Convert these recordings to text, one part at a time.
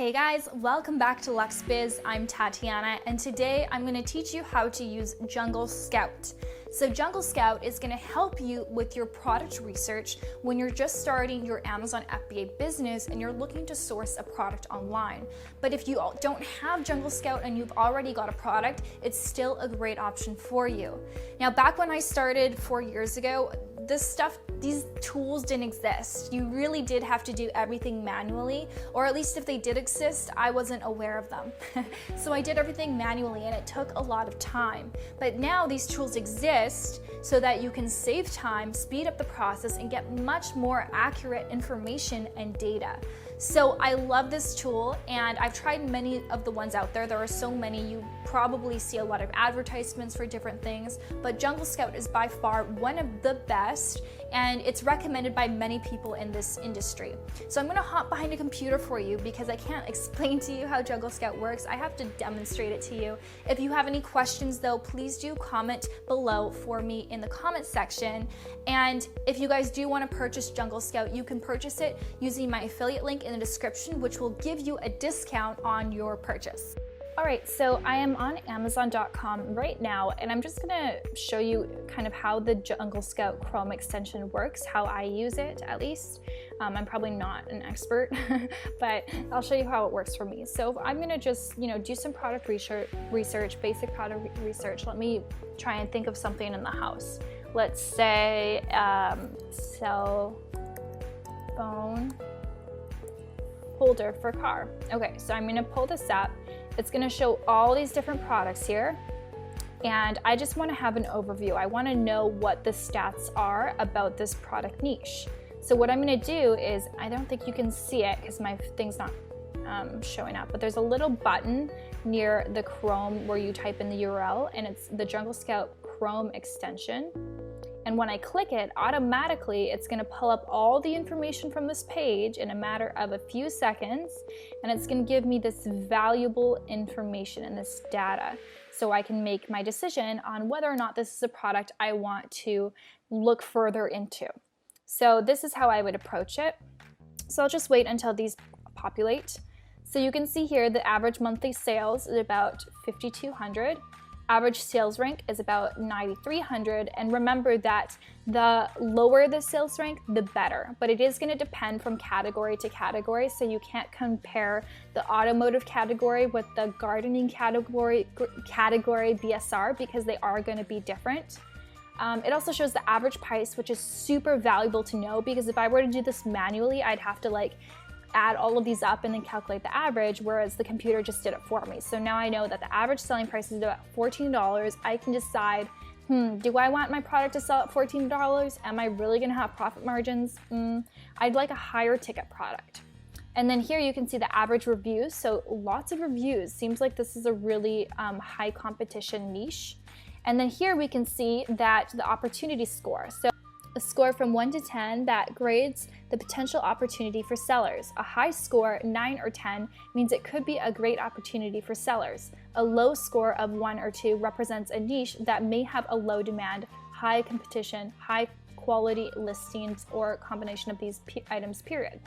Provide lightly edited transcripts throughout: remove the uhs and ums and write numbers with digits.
Hey guys, welcome back to Lux Biz. I'm Tatiana, and today I'm going to teach you how to use Jungle Scout. So Jungle Scout is going to help you with your product research when you're just starting your Amazon FBA business and you're looking to source a product online. But if you don't have Jungle Scout and you've already got a product, it's still a great option for you. Now, back when I started 4 years ago, these tools didn't exist. You really did have to do everything manually, or at least if they did exist, I wasn't aware of them. So I did everything manually and it took a lot of time. But now these tools exist so that you can save time, speed up the process, and get much more accurate information and data. So I love this tool, and I've tried many of the ones out there. There are so many. You probably see a lot of advertisements for different things, but Jungle Scout is by far one of the best, and it's recommended by many people in this industry. So I'm gonna hop behind a computer for you because I can't explain to you how Jungle Scout works. I have to demonstrate it to you. If you have any questions though, please do comment below for me in the comment section. And if you guys do wanna purchase Jungle Scout, you can purchase it using my affiliate link in the description, which will give you a discount on your purchase. All right, so I am on Amazon.com right now, and I'm just gonna show you kind of how the Jungle Scout Chrome extension works, how I use it at least. I'm probably not an expert, but I'll show you how it works for me. So I'm gonna just, do some product research, basic product research. Let me try and think of something in the house. Let's say cell phone holder for car. Okay, so I'm gonna pull this up. It's gonna show all these different products here, and I just wanna have an overview. I wanna know what the stats are about this product niche. So what I'm gonna do is, I don't think you can see it because my thing's not showing up, but there's a little button near the Chrome where you type in the URL, and it's the Jungle Scout Chrome extension. And when I click it, automatically it's gonna pull up all the information from this page in a matter of a few seconds, and it's gonna give me this valuable information and this data so I can make my decision on whether or not this is a product I want to look further into. So this is how I would approach it. So I'll just wait until these populate. So you can see here the average monthly sales is about 5,200. Average sales rank is about 9,300, and remember that the lower the sales rank, the better, but it is going to depend from category to category, so you can't compare the automotive category with the gardening category BSR because they are going to be different. It also shows the average price, which is super valuable to know, because if I were to do this manually, I'd have to add all of these up and then calculate the average, whereas the computer just did it for me. So now I know that the average selling price is about $14. I can decide, do I want my product to sell at $14? Am I really gonna have profit margins? I'd like a higher ticket product. And then here you can see the average reviews. So lots of reviews. Seems like this is a really high competition niche. And then here we can see that the opportunity score. So a score from 1 to 10 that grades the potential opportunity for sellers. A high score, 9 or 10, means it could be a great opportunity for sellers. A low score of 1 or 2 represents a niche that may have a low demand, high competition, high quality listings, or a combination of these items, period.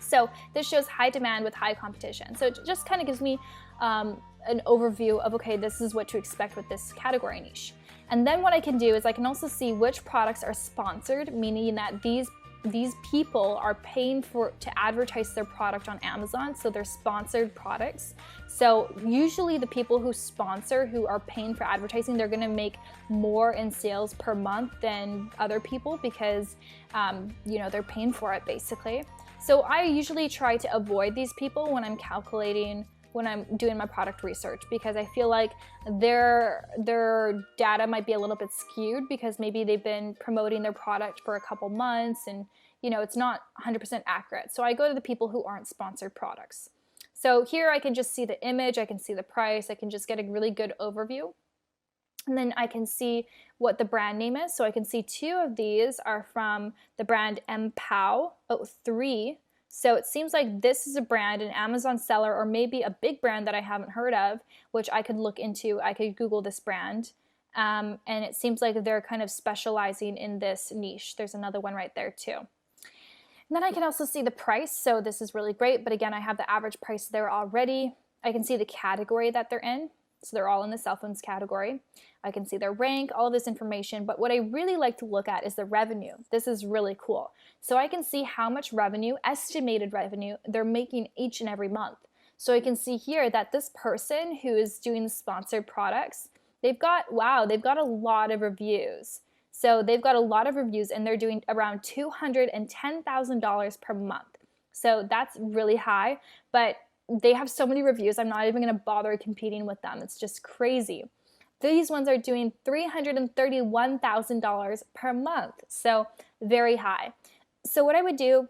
So this shows high demand with high competition. So it just kind of gives me an overview of, okay, this is what to expect with this category niche. And then what I can do is I can also see which products are sponsored, meaning that these people are paying to advertise their product on Amazon, so they're sponsored products. So usually the people who sponsor, who are paying for advertising, they're gonna make more in sales per month than other people because they're paying for it basically. So I usually try to avoid these people when I'm doing my product research, because I feel like their data might be a little bit skewed because maybe they've been promoting their product for a couple months and it's not 100% accurate. So I go to the people who aren't sponsored products. So here I can just see the image, I can see the price, I can just get a really good overview. And then I can see what the brand name is. So I can see 2 of these are from the brand MPOW, 3. So it seems like this is a brand, an Amazon seller, or maybe a big brand that I haven't heard of, which I could look into. I could Google this brand. And it seems like they're kind of specializing in this niche. There's another one right there too. And then I can also see the price, so this is really great, but again, I have the average price there already. I can see the category that they're in, so they're all in the cell phones category. I can see their rank, all of this information, but what I really like to look at is the revenue. This is really cool. So I can see how much revenue, estimated revenue, they're making each and every month. So I can see here that this person who is doing the sponsored products, they've got a lot of reviews. So they've got a lot of reviews and they're doing around $210,000 per month. So that's really high, but they have so many reviews, I'm not even gonna bother competing with them. It's just crazy. These ones are doing $331,000 per month, so very high. So what I would do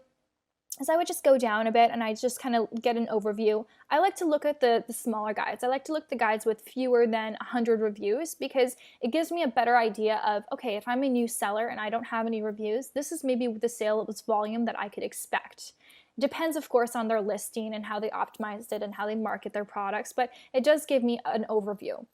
is I would just go down a bit and I just kind of get an overview. I like to look at the smaller guides. I like to look at the guides with fewer than 100 reviews because it gives me a better idea of, okay, if I'm a new seller and I don't have any reviews, this is maybe the sales volume that I could expect. It depends, of course, on their listing and how they optimized it and how they market their products, but it does give me an overview.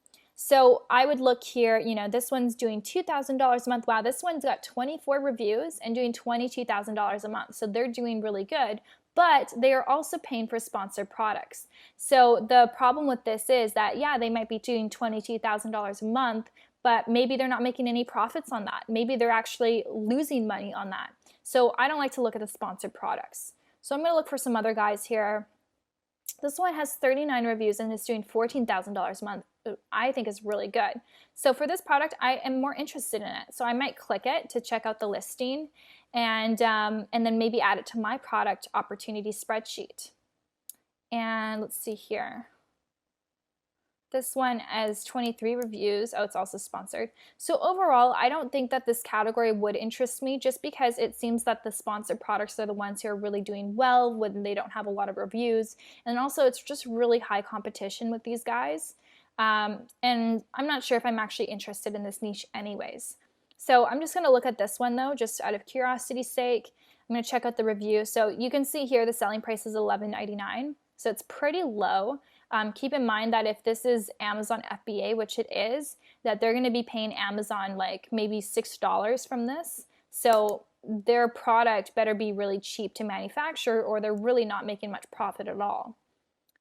So I would look here, you know, this one's doing $2,000 a month. Wow, this one's got 24 reviews and doing $22,000 a month. So they're doing really good, but they are also paying for sponsored products. So the problem with this is that, yeah, they might be doing $22,000 a month, but maybe they're not making any profits on that. Maybe they're actually losing money on that. So I don't like to look at the sponsored products. So I'm gonna look for some other guys here. This one has 39 reviews and is doing $14,000 a month. I think is really good. So for this product, I am more interested in it. So I might click it to check out the listing and then maybe add it to my product opportunity spreadsheet. And let's see here. This one has 23 reviews. Oh, it's also sponsored. So overall, I don't think that this category would interest me just because it seems that the sponsored products are the ones who are really doing well when they don't have a lot of reviews. And also it's just really high competition with these guys. And I'm not sure if I'm actually interested in this niche anyways. So I'm just gonna look at this one though, just out of curiosity's sake. I'm gonna check out the review. So you can see here the selling price is $11.99. So it's pretty low. Keep in mind that if this is Amazon FBA, which it is, that they're going to be paying Amazon like maybe $6 from this. So their product better be really cheap to manufacture or they're really not making much profit at all.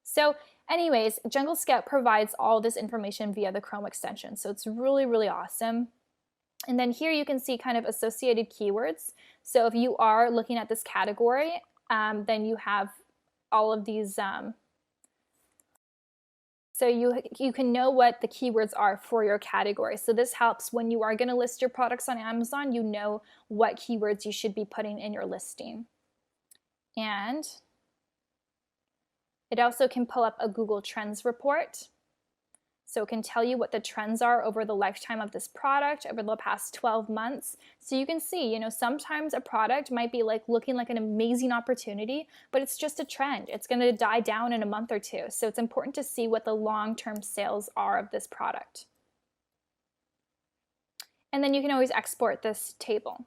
So anyways, Jungle Scout provides all this information via the Chrome extension. So it's really, really awesome. And then here you can see kind of associated keywords. So if you are looking at this category, then you have all of these so you can know what the keywords are for your category. So this helps when you are going to list your products on Amazon, you know what keywords you should be putting in your listing. And it also can pull up a Google Trends report. So it can tell you what the trends are over the lifetime of this product over the past 12 months. So you can see, you know, sometimes a product might be like looking like an amazing opportunity, but it's just a trend. It's going to die down in a month or two. So it's important to see what the long-term sales are of this product. And then you can always export this table.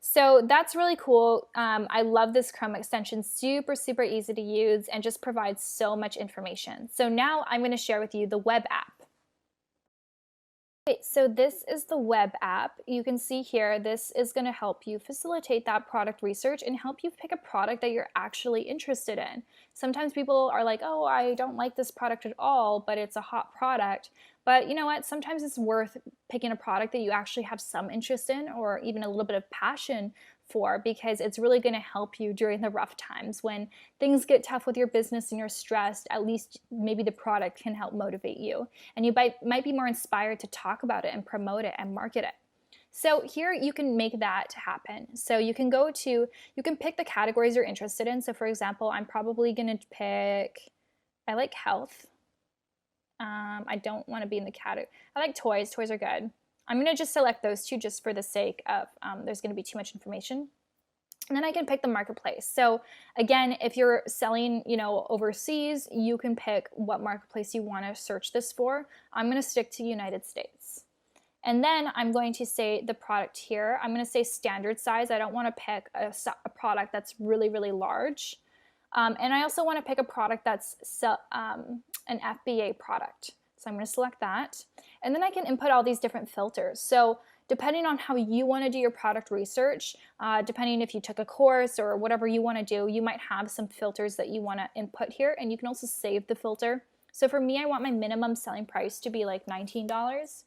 So that's really cool. I love this Chrome extension, super, super easy to use and just provides so much information. So now I'm going to share with you the web app. Okay, so this is the web app. You can see here, this is going to help you facilitate that product research and help you pick a product that you're actually interested in. Sometimes people are like, oh, I don't like this product at all, but it's a hot product. But you know what? Sometimes it's worth picking a product that you actually have some interest in or even a little bit of passion for because it's really going to help you during the rough times when things get tough with your business and you're stressed. At least maybe the product can help motivate you and you might be more inspired to talk about it and promote it and market it. So here you can make that happen. So you can pick the categories you're interested in. So for example, I'm probably going to pick, I like health. I don't want to be in the category. I like toys. Toys are good. I'm going to just select those two just for the sake of there's going to be too much information. And then I can pick the marketplace. So again, if you're selling, you know, overseas, you can pick what marketplace you want to search this for. I'm going to stick to United States. And then I'm going to say the product here. I'm going to say standard size. I don't want to pick a product that's really, really large. And I also want to pick a product that's an FBA product. So I'm going to select that. And then I can input all these different filters. So depending on how you want to do your product research, depending if you took a course or whatever you want to do, you might have some filters that you want to input here, and you can also save the filter. So for me, I want my minimum selling price to be like $19.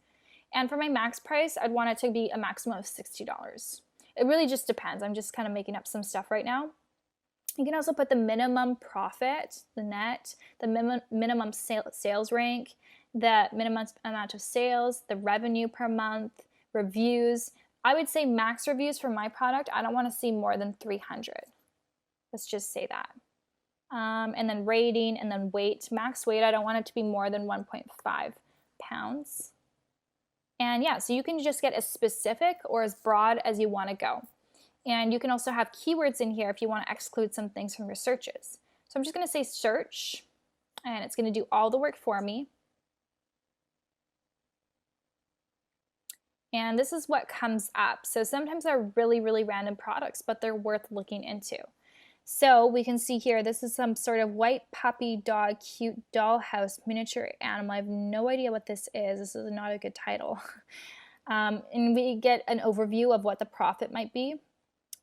And for my max price, I'd want it to be a maximum of $60. It really just depends. I'm just kind of making up some stuff right now. You can also put the minimum profit, the net, the minimum sales rank, the minimum amount of sales, the revenue per month, reviews. I would say max reviews for my product, I don't want to see more than 300. Let's just say that. And then rating, and then weight. Max weight, I don't want it to be more than 1.5 pounds. And yeah, so you can just get as specific or as broad as you want to go. And you can also have keywords in here if you want to exclude some things from your searches. So I'm just going to say search, and it's going to do all the work for me. And this is what comes up. So sometimes they're really, really random products, but they're worth looking into. So we can see here, this is some sort of white puppy dog, cute dollhouse miniature animal. I have no idea what this is. This is not a good title. And we get an overview of what the profit might be.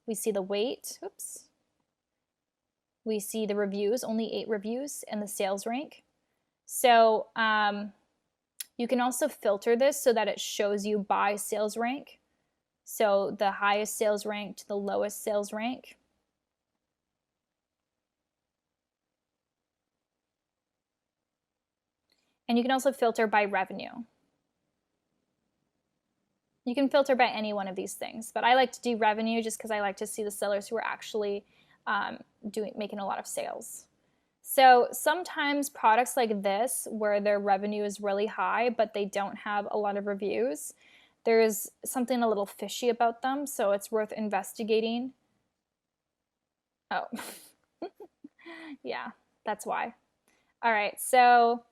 We see the weight, oops. We see the reviews, only 8 reviews, and the sales rank. So you can also filter this so that it shows you by sales rank. So the highest sales rank to the lowest sales rank. And you can also filter by revenue. You can filter by any one of these things, but I like to do revenue just because I like to see the sellers who are actually making a lot of sales. So sometimes products like this, where their revenue is really high, but they don't have a lot of reviews, there's something a little fishy about them, so it's worth investigating. Oh, yeah, that's why. All right, so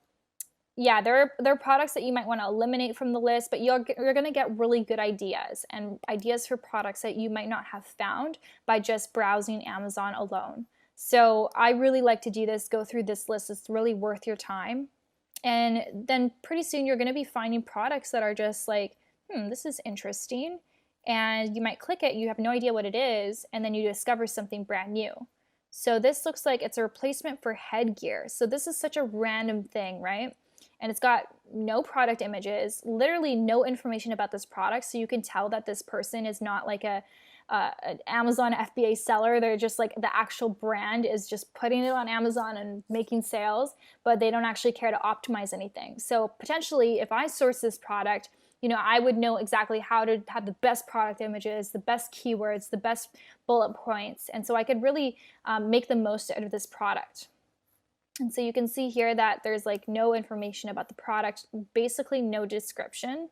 yeah, there are products that you might want to eliminate from the list, but you're going to get really good ideas, and ideas for products that you might not have found by just browsing Amazon alone. So I really like to do this, go through this list. It's really worth your time. And then pretty soon you're going to be finding products that are just like, this is interesting. And you might click it, you have no idea what it is, and then you discover something brand new. So this looks like it's a replacement for headgear. So this is such a random thing, right? And it's got no product images, literally no information about this product, so you can tell that this person is not like an Amazon FBA seller. They're just like, the actual brand is just putting it on Amazon and making sales, but they don't actually care to optimize anything. So potentially, if I source this product, I would know exactly how to have the best product images, the best keywords, the best bullet points, and so I could really make the most out of this product. And so you can see here that there's like no information about the product, basically no description.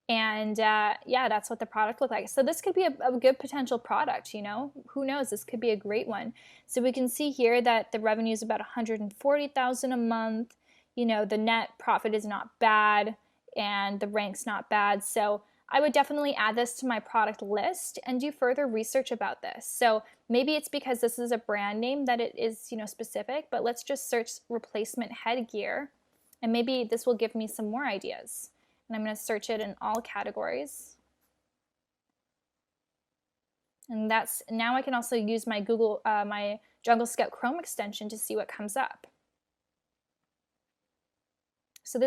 And yeah, that's what the product looked like. So this could be a good potential product, who knows, this could be a great one. So we can see here that the revenue is about $140,000 a month. The net profit is not bad, and the rank's not bad. So I would definitely add this to my product list and do further research about this. So maybe it's because this is a brand name that it is, specific, but let's just search replacement headgear, and maybe this will give me some more ideas. And I'm going to search it in all categories. And now I can also use my my Jungle Scout Chrome extension to see what comes up. So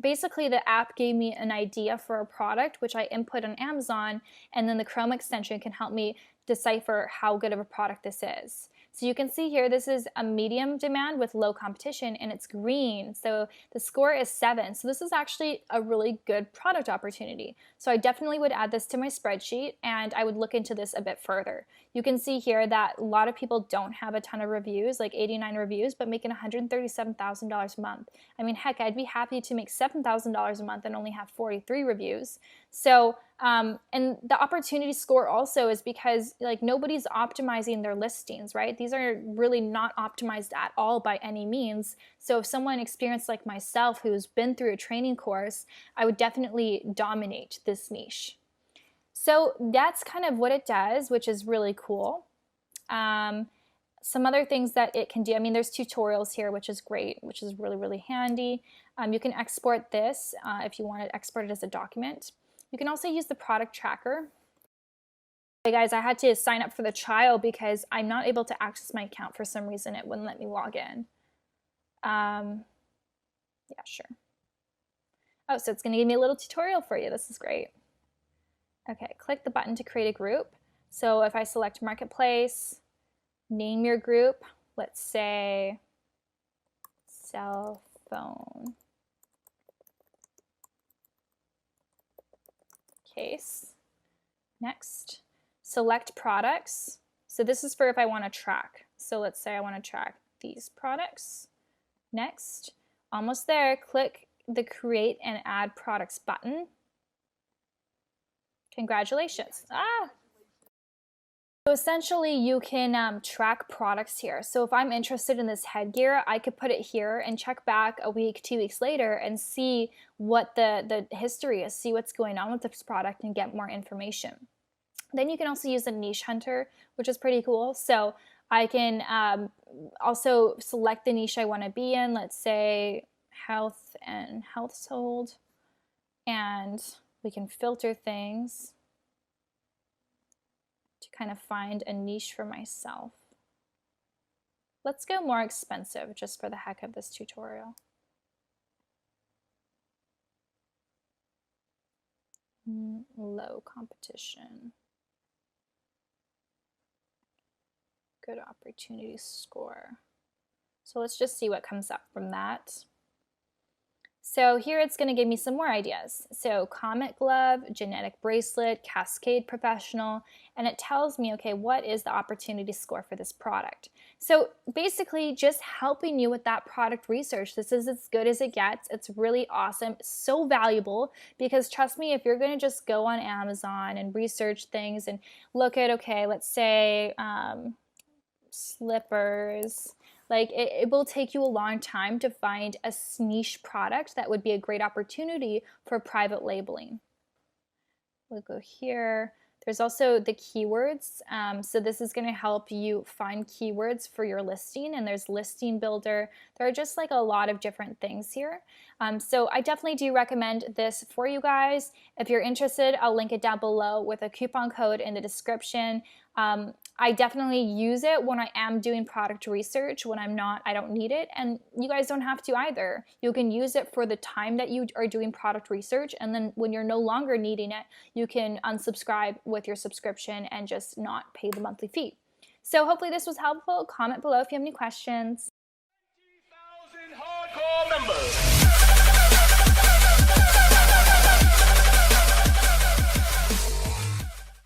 basically the app gave me an idea for a product, which I input on Amazon, and then the Chrome extension can help me decipher how good of a product this is. So you can see here, this is a medium demand with low competition, and it's green. So the score is 7. So this is actually a really good product opportunity. So I definitely would add this to my spreadsheet, and I would look into this a bit further. You can see here that a lot of people don't have a ton of reviews, like 89 reviews, but making $137,000 a month. I mean, heck, I'd be happy to make $7,000 a month and only have 43 reviews. So, and the opportunity score also is because like nobody's optimizing their listings, right? These are really not optimized at all by any means. So if someone experienced like myself who's been through a training course, I would definitely dominate this niche. So that's kind of what it does, which is really cool. Some other things that it can do, I mean, there's tutorials here, which is great, which is really, really handy. You can export this if you want to export it as a document. You can also use the product tracker. Hey guys, I had to sign up for the trial because I'm not able to access my account for some reason. It wouldn't let me log in. Yeah, sure. Oh, so it's going to give me a little tutorial for you. This is great. Okay, click the button to create a group. So if I select Marketplace, name your group, let's say cell phone case. Next, select products. So this is for if I want to track. So let's say I want to track these products. Next, almost there, click the Create and Add Products button. Congratulations. So essentially you can track products here. So if I'm interested in this headgear, I could put it here and check back a week, 2 weeks later and see what the history is, see what's going on with this product and get more information. Then you can also use the niche hunter, which is pretty cool. So I can also select the niche I want to be in, let's say health and household, and we can filter things to kind of find a niche for myself. Let's go more expensive just for the heck of this tutorial. Low competition. Good opportunity score. So let's just see what comes up from that. So here it's going to give me some more ideas. So Comet Glove, Genetic Bracelet, Cascade Professional, and it tells me, okay, what is the opportunity score for this product? So basically just helping you with that product research. This is as good as it gets. It's really awesome. It's so valuable because trust me, if you're going to just go on Amazon and research things and look at, okay, let's say slippers, like it will take you a long time to find a niche product that would be a great opportunity for private labeling. We'll go here. There's also the keywords. So this is going to help you find keywords for your listing, and there's listing builder. There are just like a lot of different things here. So I definitely do recommend this for you guys. If you're interested, I'll link it down below with a coupon code in the description. I definitely use it when I am doing product research. When I'm not, I don't need it. And you guys don't have to either. You can use it for the time that you are doing product research. And then when you're no longer needing it, you can unsubscribe with your subscription and just not pay the monthly fee. So hopefully this was helpful. Comment below if you have any questions. 20,000 hardcore members.